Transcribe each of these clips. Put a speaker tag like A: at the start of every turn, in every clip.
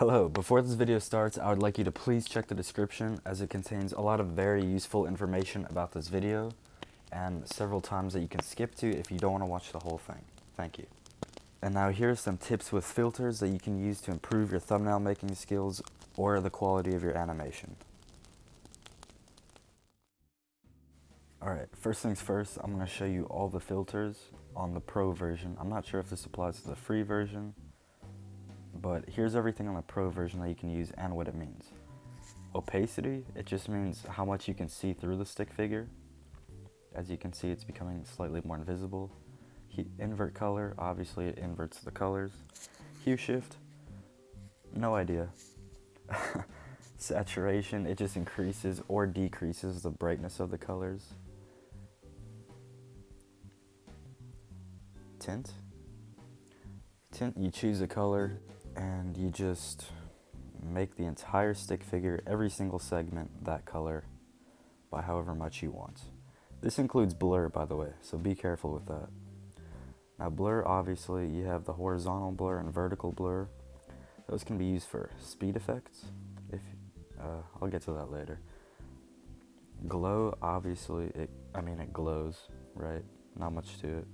A: Hello, before this video starts, I would like you to please check the description as it contains a lot of very useful information about this video and several times that you can skip to if you don't want to watch the whole thing. Thank you. And now here's some tips with filters that you can use to improve your thumbnail making skills or the quality of your animation. Alright, first things first, I'm going to show you all the filters on the Pro version. I'm not sure if this applies to the free version, but here's everything on the Pro version that you can use and what it means. Opacity, it just means how much you can see through the stick figure. As you can see, it's becoming slightly more invisible. Invert color, obviously it inverts the colors. Hue shift, no idea. Saturation, it just increases or decreases the brightness of the colors. Tint, you choose a color and you just make the entire stick figure, every single segment, that color by however much you want. This includes blur, by the way, so be careful with that. Now blur, obviously you have the horizontal blur and vertical blur. Those can be used for speed effects. I'll get to that later. Glow, obviously it glows, right? Not much to it.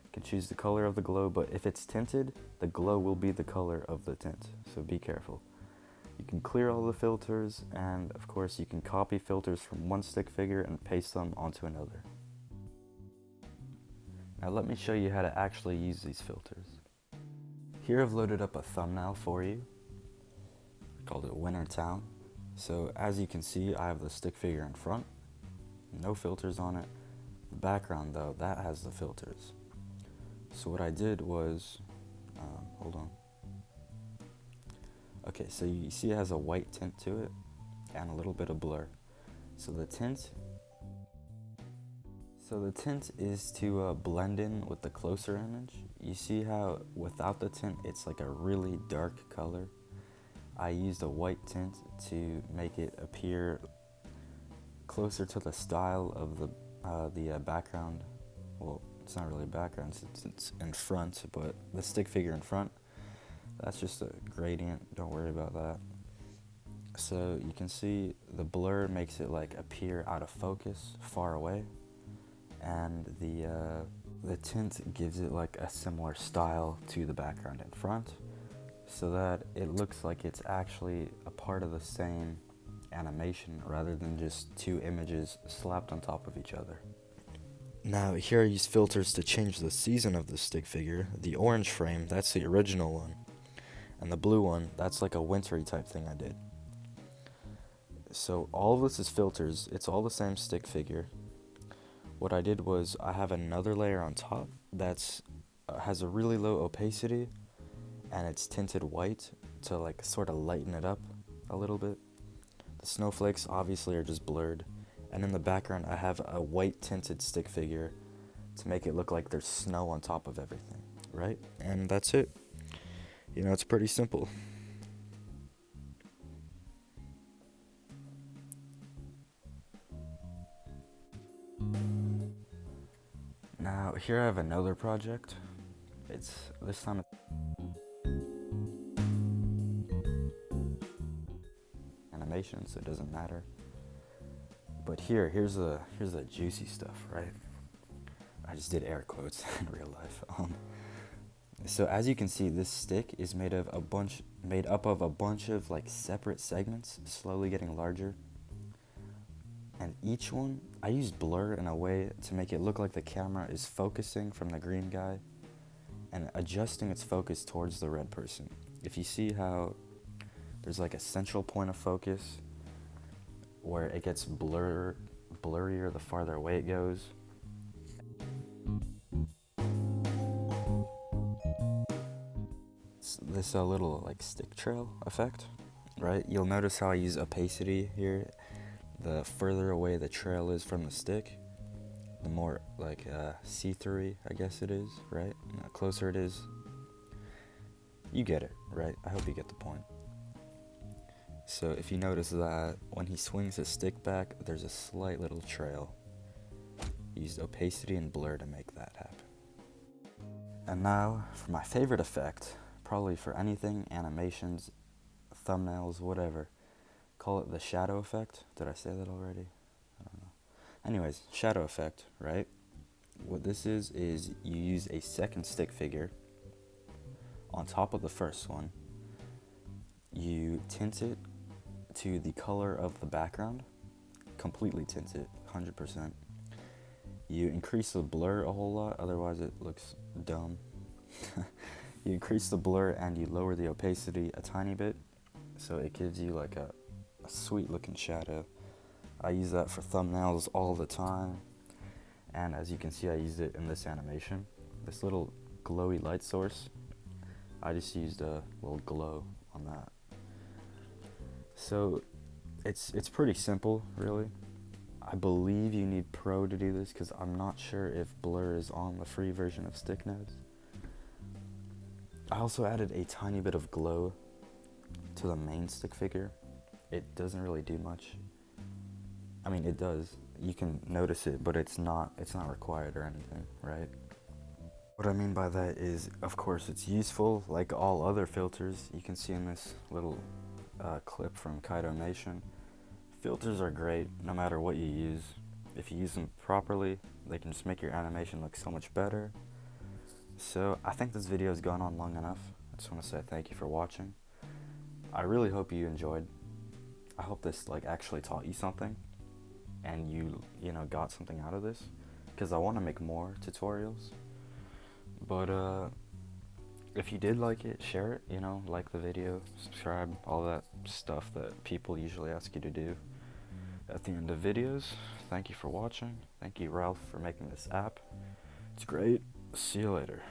A: You can choose the color of the glow, but if it's tinted, the glow will be the color of the tint, so be careful. You can clear all the filters, and of course you can copy filters from one stick figure and paste them onto another. Now let me show you how to actually use these filters. Here I've loaded up a thumbnail for you. I called it Winter Town. So as you can see, I have the stick figure in front, no filters on it. The background though, that has the filters. So what I did was, hold on. Okay, so you see it has a white tint to it and a little bit of blur. So the tint is to blend in with the closer image. You see how without the tint it's like a really dark color. I used a white tint to make it appear closer to the style of the background. Well, it's not really a background, it's in front, but the stick figure in front, that's just a gradient, don't worry about that. So you can see the blur makes it like appear out of focus, far away, and the tint gives it like a similar style to the background in front, so that it looks like it's actually a part of the same animation rather than just two images slapped on top of each other. Now here I use filters to change the season of the stick figure. The orange frame, that's the original one, and the blue one, that's like a wintry type thing I did. So all of this is filters, it's all the same stick figure. What I did was I have another layer on top that's has a really low opacity, and it's tinted white to like sort of lighten it up a little bit. The snowflakes obviously are just blurred, and in the background I have a white tinted stick figure to make it look like there's snow on top of everything, right? And that's it. You know, it's pretty simple. Now here I have another project. This time animation, so it doesn't matter. But here's the juicy stuff, right? I just did air quotes in real life. So as you can see, this stick is made up of a bunch of like separate segments, slowly getting larger. And each one, I used blur in a way to make it look like the camera is focusing from the green guy and adjusting its focus towards the red person. If you see how there's like a central point of focus where it gets blurrier the farther away it goes. This little like stick trail effect, right? You'll notice how I use opacity here. The further away the trail is from the stick, the more like see-through, I guess it is, right? And the closer it is, you get it, right? I hope you get the point. So if you notice that when he swings his stick back, there's a slight little trail. Used opacity and blur to make that happen. And now for my favorite effect, probably for anything animations thumbnails, whatever. Call it the shadow effect. Did I say that already? I don't know. Anyways, shadow effect, right? What this is you use a second stick figure on top of the first one. You tint it to the color of the background, completely tint it, 100%. You increase the blur a whole lot, otherwise it looks dumb. You increase the blur and you lower the opacity a tiny bit, so it gives you like a sweet looking shadow. I use that for thumbnails all the time, and as you can see I used it in this animation. This little glowy light source, I just used a little glow on that. So it's pretty simple, really. I believe you need Pro to do this because I'm not sure if blur is on the free version of Sticknodes. I also added a tiny bit of glow to the main stick figure. It doesn't really do much. I mean, it does. You can notice it, but it's not required or anything, right? What I mean by that is, of course, it's useful like all other filters. You can see in this little clip from Kaido Nation. Filters are great no matter what you use. If you use them properly, they can just make your animation look so much better. So I think this video has gone on long enough. I just want to say thank you for watching. I really hope you enjoyed. I hope this like actually taught you something and you know got something out of this, because I want to make more tutorials. But if you did like it, share it, you know, like the video, subscribe, all that stuff that people usually ask you to do at the end of videos. Thank you for watching. Thank you, Ralph, for making this app. It's great. See you later.